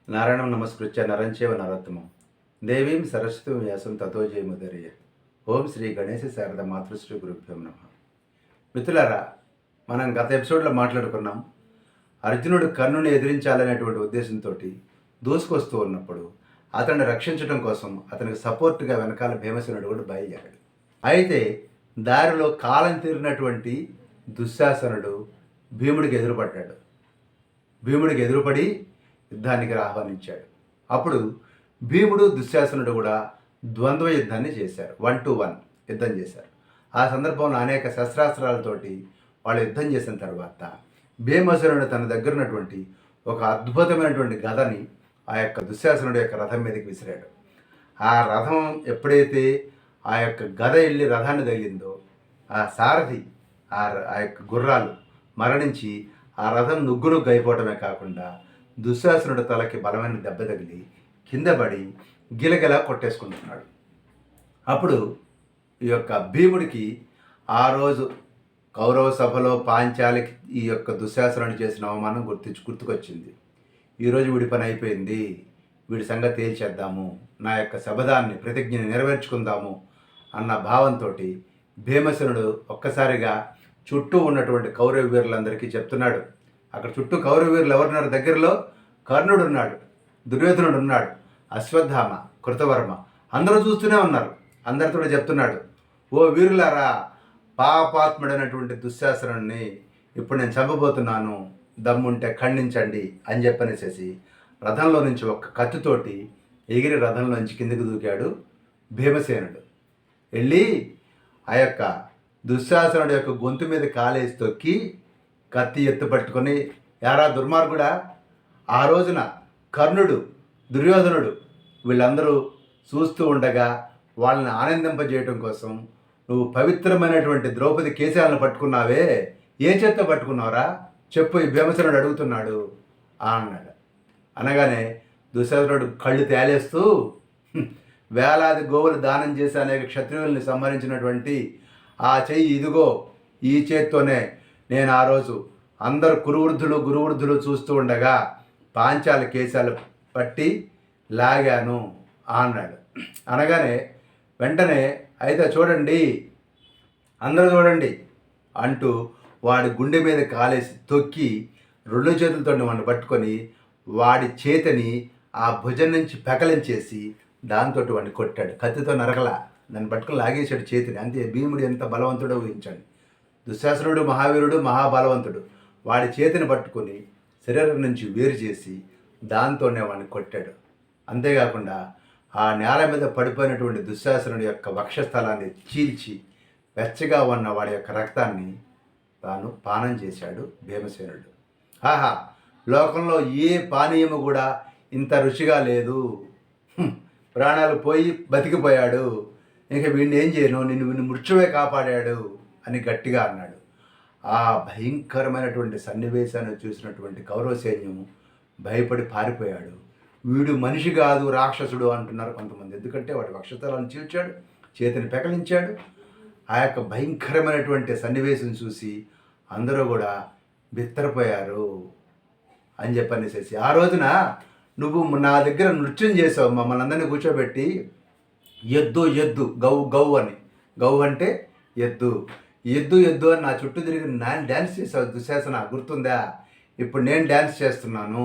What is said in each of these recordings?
నారాయణం నమస్కృత్య నరంచేవ నరోత్తమం దేవీం సరస్వతి వ్యాసం తతో జయముదరియ. ఓం శ్రీ గణేశ శారద మాతృశ్రీ గురుభ్యం నమ. మిత్రులారా, మనం గత ఎపిసోడ్లో మాట్లాడుకున్నాం. అర్జునుడు కర్ణుని ఎదిరించాలనేటువంటి ఉద్దేశంతో దూసుకొస్తూ ఉన్నప్పుడు అతన్ని రక్షించడం కోసం అతనికి సపోర్ట్గా వెనకాల భీమసేనుడు కూడా బయలుదేరాడు. అయితే దారిలో కాలం తీరినటువంటి దుశ్శాసనుడు భీముడికి ఎదురుపడ్డాడు. భీముడికి ఎదురుపడి యుద్ధానికి ఆహ్వానించాడు. అప్పుడు భీముడు దుశ్శాసనుడు కూడా ద్వంద్వ యుద్ధాన్ని చేశారు. 1-1 యుద్ధం చేశారు. ఆ సందర్భంలో అనేక శస్త్రాస్త్రాలతోటి వాళ్ళు యుద్ధం చేసిన తర్వాత భీమసేనుడు తన దగ్గర ఉన్నటువంటి ఒక అద్భుతమైనటువంటి గదని ఆ యొక్క దుశ్శాసనుడి యొక్క రథం మీదకి విసిరాడు. ఆ రథం ఎప్పుడైతే ఆ యొక్క గద వెళ్ళి రథాన్ని తగిలిందో ఆ సారథి ఆ యొక్క గుర్రాలు మరణించి ఆ రథం నుగ్గు అయిపోవటమే కాకుండా దుశ్శాసనుడి తలకి బలమైన దెబ్బ తగిలి కింద పడి గిలగిలా కొట్టేసుకుంటున్నాడు. అప్పుడు ఈ యొక్క భీముడికి ఆ రోజు కౌరవ సభలో పాంచాలికి ఈ యొక్క దుశ్శాసనుడు చేసిన అవమానం గుర్తుకొచ్చింది. ఈరోజు వీడి పని అయిపోయింది, వీడి సంగతి తేల్చేద్దాము, నా యొక్క శబదాన్ని ప్రతిజ్ఞని నెరవేర్చుకుందాము అన్న భావంతో భీమసేనుడు ఒక్కసారిగా చుట్టూ ఉన్నటువంటి కౌరవ వీరులందరికీ చెప్తున్నాడు. అక్కడ చుట్టూ కౌరవ వీరులు ఎవరున్నారు? దగ్గరలో కర్ణుడు ఉన్నాడు, దుర్యోధనుడు ఉన్నాడు, అశ్వత్థామ, కృతవర్మ అందరూ చూస్తూనే ఉన్నారు. అందరితో చెప్తున్నాడు, ఓ వీరులారా, పాపాత్ముడైనటువంటి దుశ్శాసనుడిని ఇప్పుడు నేను చంపబోతున్నాను, దమ్ముంటే ఖండించండి అని చెప్పనేసేసి రథంలో నుంచి ఒక కత్తితోటి ఎగిరి రథంలోంచి కిందికి దూకాడు భీమసేనుడు. వెళ్ళి ఆ యొక్క దుశ్శాసనుడి యొక్క గొంతు మీద కాలేసి తొక్కి కత్తి ఎత్తు పట్టుకొని, యారా దుర్మార్గుడా, ఆ రోజున కర్ణుడు, దుర్యోధనుడు వీళ్ళందరూ చూస్తూ ఉండగా వాళ్ళని ఆనందింపజేయటం కోసం నువ్వు పవిత్రమైనటువంటి ద్రౌపది కేశాలను పట్టుకున్నావే, ఏ చేత్తో పట్టుకున్నావురా చెప్పు, ఈ భీమసేనుడు అడుగుతున్నాడు అన్నాడు. అనగానే దుశ్శాసనుడు కళ్ళు తేలేస్తూ, వేలాది గోవులు దానం చేసి అనేక క్షత్రియుల్ని సంహరించినటువంటి ఆ చెయ్యి ఇదిగో, ఈ చేత్తోనే నేను ఆ రోజు అందరు గురువృద్ధులు చూస్తూ ఉండగా పాంచాల కేశాలు పట్టి లాగాను అన్నాడు. అనగానే వెంటనే అయితే చూడండి, అందరూ చూడండి అంటూ వాడి గుండె మీద కాలేసి తొక్కి 2 చేతులతో వాడిని పట్టుకొని వాడి చేతిని ఆ భుజం నుంచి పెకలించేసి దాంతో వాడిని కొట్టాడు. కత్తితో నరకలా, దాన్ని పట్టుకొని లాగేశాడు చేతిని. అంతే. భీముడు ఎంత బలవంతుడో ఊహించండి. దుశ్శాసనుడు మహావీరుడు, మహాబలవంతుడు. వాడి చేతిని పట్టుకొని శరీరం నుంచి వేరు చేసి దాంతోనే వాడిని కొట్టాడు. అంతేకాకుండా ఆ నేల మీద పడిపోయినటువంటి దుశ్శాసనుడి యొక్క వక్షస్థలాన్ని చీల్చి వెచ్చగా ఉన్న వాడి యొక్క రక్తాన్ని తాను పానం చేశాడు భీమసేనుడు. ఆహా, లోకంలో ఏ పానీయము కూడా ఇంత రుచిగా లేదు, ప్రాణాలు పోయి బతికిపోయాడు, ఇంకా వీడిని ఏం చేయను, నిన్ను మృత్యువే కాపాడాడు అని గట్టిగా అన్నాడు. ఆ భయంకరమైనటువంటి సన్నివేశాన్ని చూసినటువంటి కౌరవ సైన్యం భయపడి పారిపోయాడు. వీడు మనిషి కాదు, రాక్షసుడు అంటున్నారు కొంతమంది. ఎందుకంటే వాడి వక్షస్థలాన్ని చీల్చాడు, చేతిని పెకలించాడు. ఆ యొక్క భయంకరమైనటువంటి సన్నివేశం చూసి అందరూ కూడా బిత్తరపోయారు అని చెప్పనేసేసి, ఆ రోజున నువ్వు నా దగ్గర నృత్యం చేసావు, మమ్మల్ని అందరినీ కూర్చోబెట్టి ఎద్దు గౌ గౌ అని, గౌ అంటే ఎద్దు అని నా చుట్టూ తిరిగి నేను డ్యాన్స్ చేసావు దుశ్శాసన, గుర్తుందా? ఇప్పుడు నేను డ్యాన్స్ చేస్తున్నాను.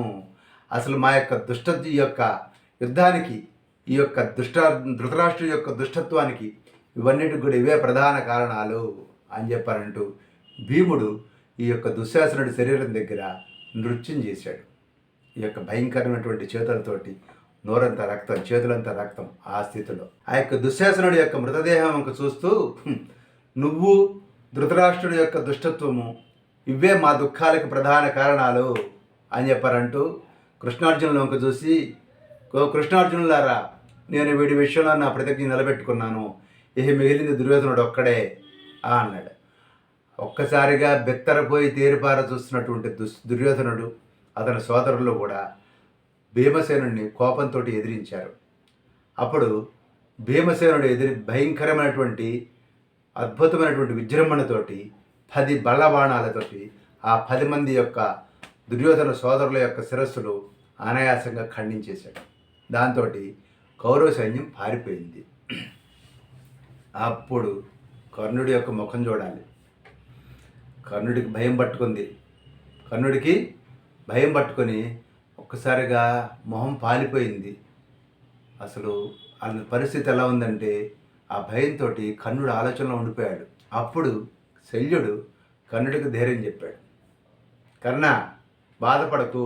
అసలు మా యొక్క ఈ యొక్క యుద్ధానికి, ఈ యొక్క ధృతరాష్ట్రుడి యొక్క దుష్టత్వానికి ఇవన్నిటికి కూడా ఇవే ప్రధాన కారణాలు అని చెప్పారంటూ భీముడు ఈ యొక్క దుశ్శాసనుడి శరీరం దగ్గర నృత్యం చేశాడు. ఈ యొక్క భయంకరమైనటువంటి చేతులతోటి నోరంతా రక్తం, చేతులంతా రక్తం. ఆ స్థితిలో ఆ యొక్క దుశ్శాసనుడి యొక్క మృతదేహం చూస్తూ, నువ్వు ధృతరాష్ట్రుడి యొక్క దుష్టత్వము ఇవే మా దుఃఖాలకు ప్రధాన కారణాలు అని చెప్పారంటూ కృష్ణార్జునులను చూసి, కృష్ణార్జునులారా, నేను వీడి విషయంలో నా ప్రతిజ్ఞ నిలబెట్టుకున్నాను, ఇహ మిగిలింది దుర్యోధనుడు ఒక్కడే అన్నాడు. ఒక్కసారిగా బెత్తరపోయి తేరిపార చూస్తున్నటువంటి దుర్యోధనుడు, అతని సోదరులు కూడా భీమసేనుడిని కోపంతో ఎదిరించారు. అప్పుడు భీమసేనుడు భయంకరమైనటువంటి అద్భుతమైనటువంటి విజృంభణతోటి 10 బళ్ళ బాణాలతోటి ఆ 10 మంది యొక్క దుర్యోధన సోదరుల యొక్క శిరస్సులు అనాయాసంగా ఖండించేశాడు. దాంతో కౌరవ సైన్యం పారిపోయింది. అప్పుడు కర్ణుడి యొక్క ముఖం చూడాలి. కర్ణుడికి భయం పట్టుకుంది. కర్ణుడికి భయం పట్టుకొని ఒక్కసారిగా మొహం పాలిపోయింది. అసలు వాళ్ళ పరిస్థితి ఎలా ఉందంటే ఆ భయంతో కర్ణుడు ఆలోచనలో ఉండిపోయాడు. అప్పుడు శల్యుడు కర్ణుడికి ధైర్యం చెప్పాడు. కర్ణ, బాధపడకు,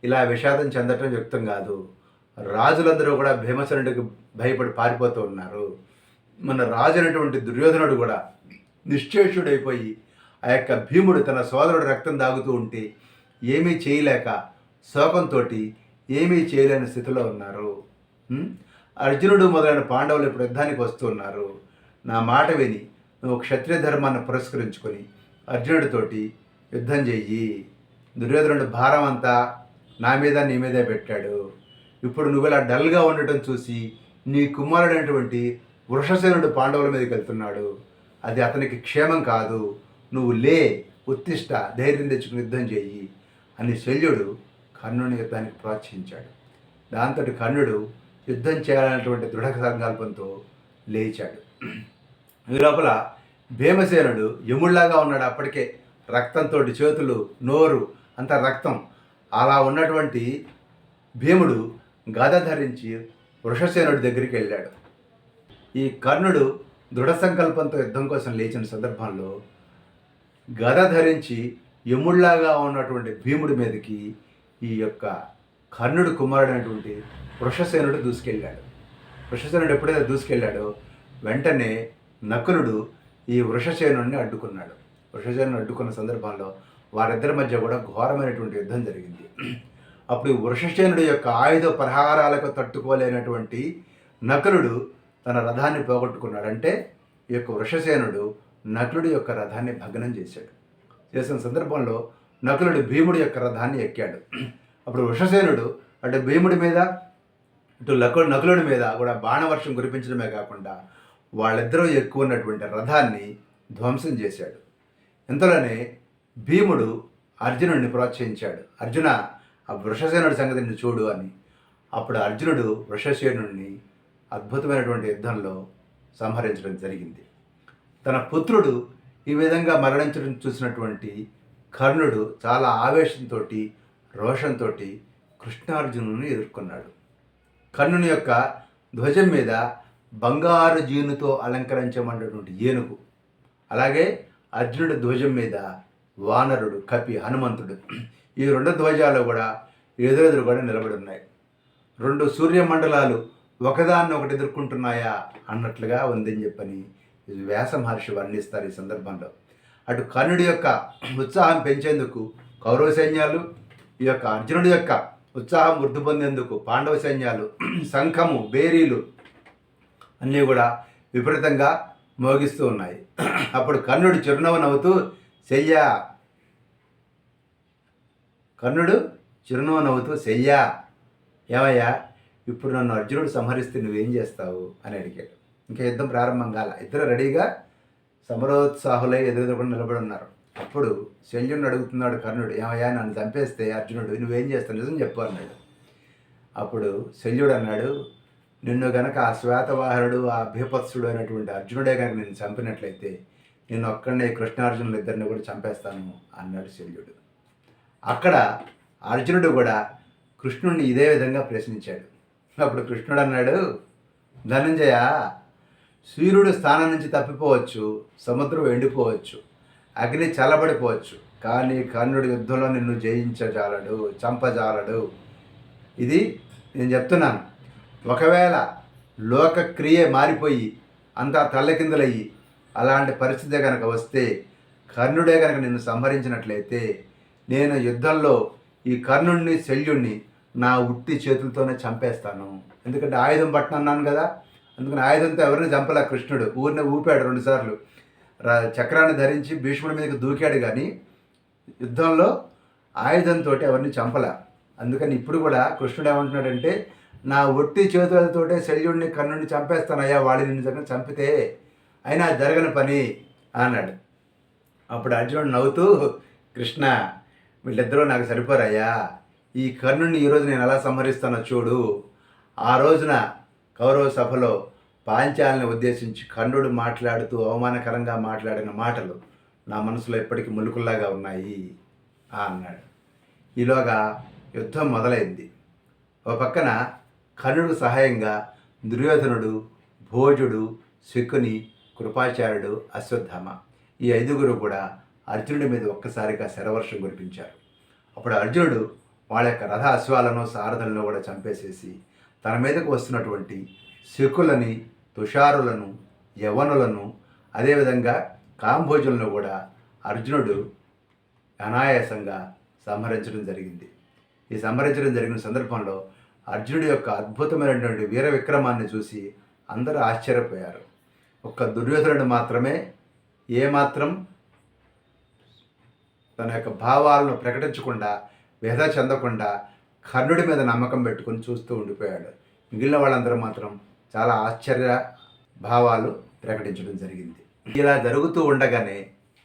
ఇలా విషాదం చెందటం యుక్తం కాదు. రాజులందరూ కూడా భీమసేనుడికి భయపడి పారిపోతూ ఉన్నారు. మన రాజు అయినటువంటి దుర్యోధనుడు కూడా నిశ్చేషుడైపోయి ఆ యొక్క భీముడు తన సోదరుడు రక్తం దాగుతూ ఉంటే ఏమీ చేయలేక శోకంతో ఏమీ చేయలేని స్థితిలో ఉన్నారు. అర్జునుడు మొదలైన పాండవులు ఇప్పుడు యుద్ధానికి వస్తున్నారు. నా మాట విని నువ్వు క్షత్రియ ధర్మాన్ని పురస్కరించుకొని అర్జునుడితోటి యుద్ధం చెయ్యి. దుర్యోధనుడు భారం అంతా నా మీద నీ మీదే పెట్టాడు. ఇప్పుడు నువ్వు ఇలా డల్గా ఉండటం చూసి నీ కుమారుడైనటువంటి వృషసేనుడు పాండవుల మీదకి వెళ్తున్నాడు. అది అతనికి క్షేమం కాదు. నువ్వు లే, ఉత్తిష్ట, ధైర్యం తెచ్చుకుని యుద్ధం చెయ్యి అని శల్యుడు కర్ణుని యుద్ధానికి ప్రోత్సహించాడు. దాంతో కర్ణుడు యుద్ధం చేయాలనేటువంటి దృఢ సంకల్పంతో లేచాడు. ఈ లోపల భీమసేనుడు యముళ్లాగా ఉన్నాడు. అప్పటికే రక్తంతో చేతులు, నోరు అంతా రక్తం. అలా ఉన్నటువంటి భీముడు గద ధరించి వృషసేనుడి దగ్గరికి వెళ్ళాడు. ఈ కర్ణుడు దృఢ సంకల్పంతో యుద్ధం కోసం లేచిన సందర్భంలో గద ధరించి యముళ్లాగా ఉన్నటువంటి భీముడి మీదకి ఈ యొక్క కర్ణుడు కుమారుడైనటువంటి వృషసేనుడు దూసుకెళ్ళాడు. వృషసేనుడు ఎప్పుడైతే దూసుకెళ్ళాడో వెంటనే నకులుడు ఈ వృషసేనుడిని అడ్డుకున్నాడు. వృషసేనుని అడ్డుకున్న సందర్భంలో వారిద్దరి మధ్య కూడా ఘోరమైనటువంటి యుద్ధం జరిగింది. అప్పుడు వృషసేనుడి యొక్క ఆయుధ ప్రహారాలకు తట్టుకోలేనటువంటి నకులుడు తన రథాన్ని పోగొట్టుకున్నాడు. అంటే ఈ యొక్క వృషసేనుడు నకులుడి యొక్క రథాన్ని భగ్నం చేశాడు. చేసిన సందర్భంలో నకులుడు భీముడి యొక్క రథాన్ని ఎక్కాడు. అప్పుడు వృషసేనుడు అటు భీముడి మీద ఇటు నకులుడి మీద కూడా బాణవర్షం కురిపించడమే కాకుండా వాళ్ళిద్దరూ ఎక్కువ ఉన్నటువంటి రథాన్ని ధ్వంసం చేశాడు. ఇంతలోనే భీముడు అర్జునుడిని ప్రోత్సహించాడు. అర్జున, ఆ వృషసేనుడి సంగతిని చూడు అని. అప్పుడు అర్జునుడు వృషసేనుడిని అద్భుతమైనటువంటి యుద్ధంలో సంహరించడం జరిగింది. తన పుత్రుడు ఈ విధంగా మరణించడం చూసినటువంటి కర్ణుడు చాలా ఆవేశంతో, రోషంతో కృష్ణార్జునుని ఎదుర్కొన్నాడు. కర్ణుని యొక్క ధ్వజం మీద బంగారు జీనుతో అలంకరించమన్నటువంటి ఏనుగు, అలాగే అర్జునుడి ధ్వజం మీద వానరుడు, కపి, హనుమంతుడు, ఈ రెండు ధ్వజాలు కూడా ఎదురెదురు కూడా నిలబడి ఉన్నాయి. రెండు సూర్యమండలాలు ఒకదాన్ని ఒకటి ఎదుర్కొంటున్నాయా అన్నట్లుగా ఉందని చెప్పని వ్యాస మహర్షి వర్ణిస్తారు. ఈ సందర్భంలో అటు కర్ణుడి యొక్క ఉత్సాహం పెంచేందుకు కౌరవ సైన్యాలు, ఈ యొక్క అర్జునుడి యొక్క ఉత్సాహం వృద్ధి పొందేందుకు పాండవ సైన్యాలు, శంఖము, బేరీలు అన్నీ కూడా విపరీతంగా మోగిస్తూ ఉన్నాయి. అప్పుడు కర్ణుడు చిరునవ్వు నవ్వుతూ శయ్యా, కర్ణుడు చిరునవ్వు నవ్వుతూ శయ్యా, ఏమయ్యా, ఇప్పుడు నన్ను అర్జునుడు సంహరిస్తే నువ్వేం చేస్తావు అని అడిగాడు. ఇంకా యుద్ధం ప్రారంభం కాల. ఇద్దరు రెడీగా సమరోత్సాహులై ఎదురెదురుకుండా నిలబడి ఉన్నారు. అప్పుడు శల్యుని అడుగుతున్నాడు కర్ణుడు, ఏమయ్యా, నన్ను చంపేస్తే అర్జునుడు నువ్వేం చేస్తావు, నిజం చెప్పు అన్నాడు. అప్పుడు శల్యుడు అన్నాడు, నిన్ను గనక ఆ శ్వేతవాహనుడు, ఆ భీపత్సుడు అయినటువంటి అర్జునుడే కనుక నిన్ను చంపినట్లయితే నేను ఒక్కడనే కృష్ణార్జునులు ఇద్దరిని కూడా చంపేస్తాను అన్నాడు శల్యుడు. అక్కడ అర్జునుడు కూడా కృష్ణుడిని ఇదే విధంగా ప్రశ్నించాడు. అప్పుడు కృష్ణుడు అన్నాడు, ధనంజయ, సూర్యుడు స్థానం నుంచి తప్పిపోవచ్చు, సముద్రం ఎండిపోవచ్చు, అగ్ని చల్లబడిపోవచ్చు, కానీ కర్ణుడి యుద్ధంలో నిన్ను జయించజాలడు, చంపజాలడు. ఇది నేను చెప్తున్నాను. ఒకవేళ లోకక్రియ మారిపోయి అంతా తల్లకిందులయ్యి అలాంటి పరిస్థితి కనుక వస్తే, కర్ణుడే కనుక నిన్ను సంహరించినట్లయితే నేను యుద్ధంలో ఈ కర్ణుడిని, శల్యుణ్ణి నా ఉట్టి చేతులతోనే చంపేస్తాను. ఎందుకంటే ఆయుధం పట్టనన్నాను కదా, అందుకని ఆయుధంతో ఎవరిని చంపలే కృష్ణుడు. ఊరిని ఊపాడు 2 సార్లు. చక్రాన్ని ధరించి భీష్ముడి మీదకి దూకాడు, కానీ యుద్ధంలో ఆయుధంతో ఎవరిని చంపలే. అందుకని ఇప్పుడు కూడా కృష్ణుడు ఏమంటున్నాడంటే, నా ఒట్టి చేతులతోటే శల్యుడిని, కర్ణుడిని చంపేస్తానయ్యా, వాడిని నిన్ను దగ్గర చంపితే, అయినా జరగని పని అన్నాడు. అప్పుడు అర్జునుడు నవ్వుతూ, కృష్ణ, వీళ్ళిద్దరూ నాకు సరిపోరయ్యా, ఈ కర్ణుడిని ఈరోజు నేను ఎలా సంహరిస్తానో చూడు. ఆ రోజున కౌరవ సభలో పాంచాలిని ఉద్దేశించి కర్ణుడు మాట్లాడుతూ అవమానకరంగా మాట్లాడిన మాటలు నా మనసులో ఎప్పటికీ ములుకుల్లాగా ఉన్నాయి అన్నాడు. ఈలోగా యుద్ధం మొదలైంది. ఒక పక్కన కర్ణుడికి సహాయంగా దుర్యోధనుడు, భోజుడు, శకుని, కృపాచార్యుడు, అశ్వత్థామ ఈ 5గురు కూడా అర్జునుడి మీద ఒక్కసారిగా శరవర్షం కురిపించారు. అప్పుడు అర్జునుడు వాళ్ళ యొక్క రథ అశ్వాలను సారథులను కూడా చంపేసేసి తన మీదకు వస్తున్నటువంటి శకులని, తుషారులను, యవనులను, అదేవిధంగా కాంభోజులను కూడా అర్జునుడు అనాయాసంగా సంహరించడం జరిగింది. ఈ సంహరించడం జరిగిన సందర్భంలో అర్జునుడి యొక్క అద్భుతమైనటువంటి వీర విక్రమాన్ని చూసి అందరూ ఆశ్చర్యపోయారు. ఒక్క దుర్యోధనుడు మాత్రమే ఏమాత్రం తన యొక్క భావాలను ప్రకటించకుండా, వ్యధ చెందకుండా కర్ణుడి మీద నమ్మకం పెట్టుకుని చూస్తూ ఉండిపోయాడు. మిగిలిన వాళ్ళందరూ మాత్రం చాలా ఆశ్చర్య భావాలు ప్రకటించడం జరిగింది. ఇలా జరుగుతూ ఉండగానే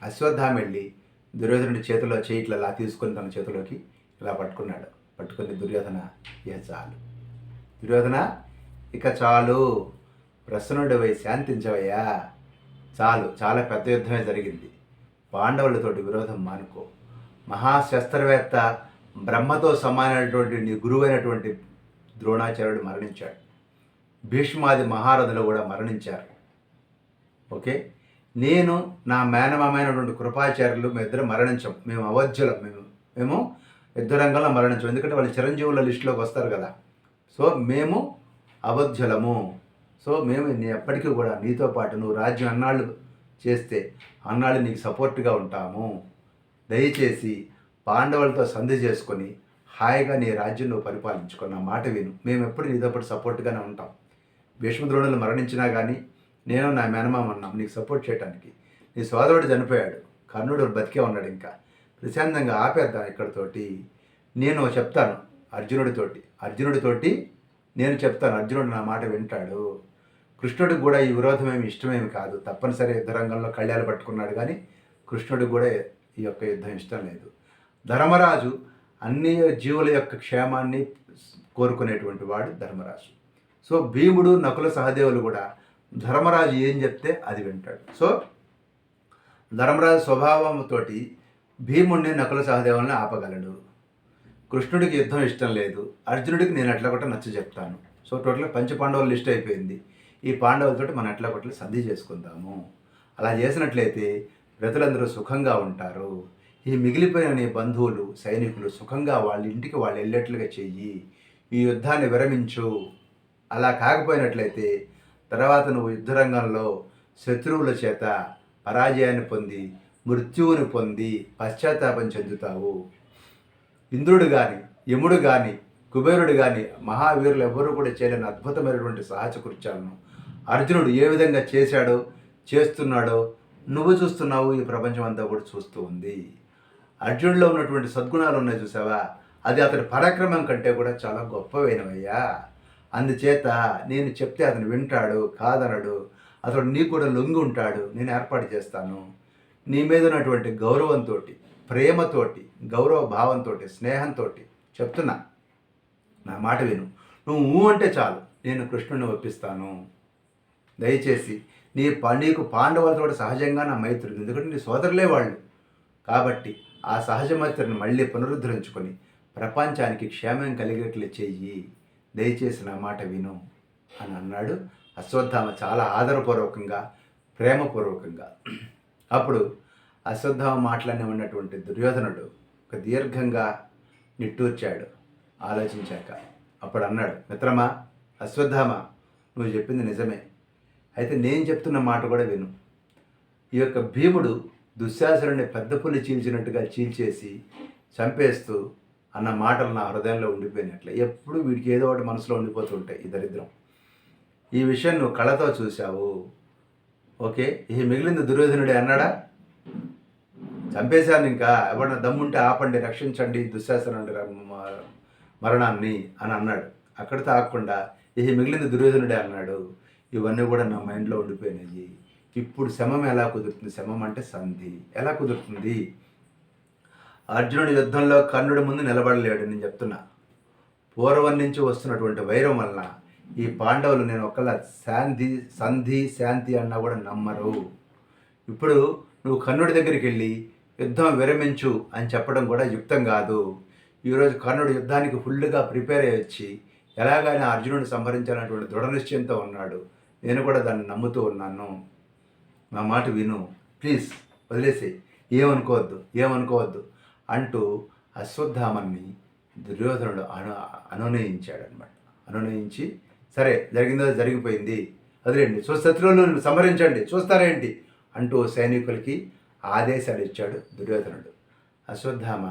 అశ్వత్థామ వెళ్ళి దుర్యోధనుడి చేతిలో చేయిట్లా ఇలా తీసుకొని తన చేతిలోకి ఇలా పట్టుకున్నాడు. పట్టుకుని దుర్యోధన ఇక చాలు, దుర్యోధన ఇక చాలు, ప్రసన్నుడివై శాంతించవయ్యా, చాలు, చాలా పెద్ద యుద్ధమే జరిగింది, పాండవులతోటి విరోధం మానుకో, మహాశస్త్రవేత్త బ్రహ్మతో సమానమైనటువంటి నీ గురువైనటువంటి ద్రోణాచార్యుడు మరణించాడు, భీష్మాది మహారథులు కూడా మరణించారు. ఓకే, నేను నా మేనమామైనటువంటి కృపాచార్యులు మేము ఇద్దరు మరణించాం, మేము అవధ్యులం, మేము యుద్ధ రంగంలో మరణించాం, ఎందుకంటే వాళ్ళు చిరంజీవుల లిస్టులోకి వస్తారు కదా. సో మేము అవధ్యులము. సో మేము ఎప్పటికీ కూడా నీతో పాటు నువ్వు రాజ్యం అన్నాళ్ళు చేస్తే అన్నాళ్ళు నీకు సపోర్ట్గా ఉంటాము, దయచేసి పాండవులతో సంధి చేసుకొని హాయిగా నీ రాజ్యం నువ్వు పరిపాలించుకో, నా మాట విను, మేము ఎప్పుడు నీతో పాటు సపోర్ట్గానే ఉంటాం. భీష్మద్రోణులు మరణించినా కానీ నేను నా మేనమామ ఉన్నాం నీకు సపోర్ట్ చేయడానికి. నీ సోదరుడు చనిపోయాడు, కర్ణుడు బతికే ఉన్నాడు, ఇంకా ప్రశాంతంగా ఆపేద్దాం ఇక్కడితోటి. నేను చెప్తాను అర్జునుడితోటి నేను చెప్తాను, అర్జునుడు నా మాట వింటాడు. కృష్ణుడికి కూడా ఈ విరోధం ఏమి ఇష్టమేమి కాదు, తప్పనిసరి యుద్ధ రంగంలో కళ్యాలు పట్టుకున్నాడు, కానీ కృష్ణుడికి కూడా ఈ యొక్క యుద్ధం ఇష్టం లేదు. ధర్మరాజు అన్ని జీవుల యొక్క క్షేమాన్ని కోరుకునేటువంటి వాడు ధర్మరాజు. సో భీముడు, నకుల, సహదేవులు కూడా ధర్మరాజు ఏం చెప్తే అది వింటాడు. సో ధర్మరాజు స్వభావంతో భీముడిని, నకుల, సహదేవుల్ని ఆపగలడు. కృష్ణుడికి యుద్ధం ఇష్టం లేదు, అర్జునుడికి నేను ఎట్లా కొట్ట నచ్చ చెప్తాను. సో టోటల్గా పంచపాండవుల లిస్ట్ అయిపోయింది. ఈ పాండవులతోటి మనం ఎట్లా కొట్ల సంధి చేసుకుందాము. అలా చేసినట్లయితే ప్రజలందరూ సుఖంగా ఉంటారు. ఈ మిగిలిపోయిన నీ బంధువులు, సైనికులు సుఖంగా వాళ్ళ ఇంటికి వాళ్ళు వెళ్ళేట్లుగా చెయ్యి, ఈ యుద్ధాన్ని విరమించు. అలా కాకపోయినట్లయితే తర్వాత నువ్వు యుద్ధరంగంలో శత్రువుల చేత పరాజయాన్ని పొంది, మృత్యువుని పొంది పశ్చాత్తాపం చెందుతావు. ఇంద్రుడు కానీ, యముడు కానీ, కుబేరుడు కానీ, మహావీరులు ఎవ్వరూ కూడా చేయలేని అద్భుతమైనటువంటి సాహస కృత్యాలను అర్జునుడు ఏ విధంగా చేశాడో, చేస్తున్నాడో నువ్వు చూస్తున్నావు, ఈ ప్రపంచం అంతా కూడా చూస్తూ ఉంది. అర్జునుడిలో ఉన్నటువంటి సద్గుణాలు ఉన్నాయి చూసావా, అది అతని పరాక్రమం కంటే కూడా చాలా గొప్పవైనవయ్యా. అందుచేత నేను చెప్తే అతను వింటాడు, కాదనడు, అతడు నీకు కూడా లొంగి ఉంటాడు. నేను ఏర్పాటు చేస్తాను. నీ మీద ఉన్నటువంటి గౌరవంతో, ప్రేమతోటి, గౌరవ భావంతో, స్నేహంతో చెప్తున్నా, నా మాట విను. నువ్వు అంటే చాలు, నేను కృష్ణుడిని ఒప్పిస్తాను. దయచేసి నీకు పాండవులతో సహజంగా నా మైత్రులు, ఎందుకంటే నీ సోదరులే వాళ్ళు. కాబట్టి ఆ సహజ మైత్రిని మళ్ళీ పునరుద్ధరించుకొని ప్రపంచానికి క్షేమం కలిగేట్లు చెయ్యి, దయచేసి నా మాట విను అని అన్నాడు అశ్వత్థామ, చాలా ఆదరపూర్వకంగా, ప్రేమపూర్వకంగా. అప్పుడు అశ్వత్థామ మాటలనే ఉన్నటువంటి దుర్యోధనుడు ఒక దీర్ఘంగా నిట్టూర్చాడు ఆలోచించాక. అప్పుడు అన్నాడు, మిత్రమా అశ్వత్థామ, నువ్వు చెప్పింది నిజమే, అయితే నేను చెప్తున్న మాట కూడా విను. ఈ యొక్క భీముడు దుశ్శాసనుడిని పెద్ద పులి చీల్చినట్టుగా చీల్చేసి చంపేస్తూ అన్న మాటలు నా హృదయంలో ఉండిపోయినట్లే. ఎప్పుడు వీడికి ఏదో ఒకటి మనసులో ఉండిపోతుంటాయి, ఈ దరిద్రం. ఈ విషయం నువ్వు కళ్ళతో చూశావు. ఓకే, ఈ మిగిలింది దుర్యోధనుడే అన్నాడా? చంపేశాను, ఇంకా ఎవరైనా దమ్ముంటే ఆపండి, రక్షించండి దుశ్శాసనుడి మరణాన్ని అని అన్నాడు. అక్కడితో ఆగకుండా ఈ మిగిలింది దుర్యోధనుడే అన్నాడు. ఇవన్నీ కూడా నా మైండ్లో ఉండిపోయినాయి. ఇప్పుడు శమం ఎలా కుదురుతుంది? శమం అంటే సంధి ఎలా కుదురుతుంది? అర్జునుడి యుద్ధంలో కర్ణుడి ముందు నిలబడలేడు. నేను చెప్తున్నా, పూర్వం నుంచి వస్తున్నటువంటి వైరం వలన ఈ పాండవులు నేను ఒకళ్ళ శాంతి అన్నా కూడా నమ్మరు. ఇప్పుడు నువ్వు కర్ణుడి దగ్గరికి వెళ్ళి యుద్ధం విరమించు అని చెప్పడం కూడా యుక్తం కాదు. ఈరోజు కర్ణుడు యుద్ధానికి ఫుల్గా ప్రిపేర్ అయ్యి వచ్చి ఎలాగైనా అర్జునుడిని సంహరించాలనేటువంటి దృఢ నిశ్చయంతో ఉన్నాడు. నేను కూడా దాన్ని నమ్ముతూ ఉన్నాను. నా మాట విను, ప్లీజ్ వదిలేసి, ఏమనుకోవద్దు అంటూ అశ్వత్థామని దుర్యోధనుడు అనునయించాడనమాట. అనునయించి, సరే జరిగిందో జరిగిపోయింది, వదిలేండి, శత్రువులను సంహరించండి, చూస్తారేంటి అంటూ సైనికులకి ఆదేశాలు ఇచ్చాడు దుర్యోధనుడు. అశ్వత్థామ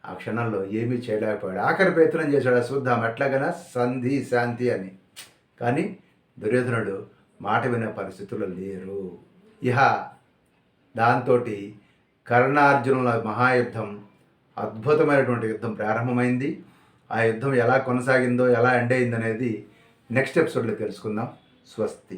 ఆ క్షణంలో ఏమీ చేయలేకపోయాడు. ఆఖరి ప్రయత్నం చేశాడు అశ్వత్థామ ఎట్లాగైనా శాంతి అని. కానీ దుర్యోధనుడు మాట వినే పరిస్థితుల్లో లేరు. ఇహ దాంతో కర్ణార్జునుల మహాయుద్ధం, అద్భుతమైనటువంటి యుద్ధం ప్రారంభమైంది. ఆ యుద్ధం ఎలా కొనసాగిందో, ఎలా ఎండ్ అయిందనేది నెక్స్ట్ ఎపిసోడ్లో తెలుసుకుందాం. స్వస్తి.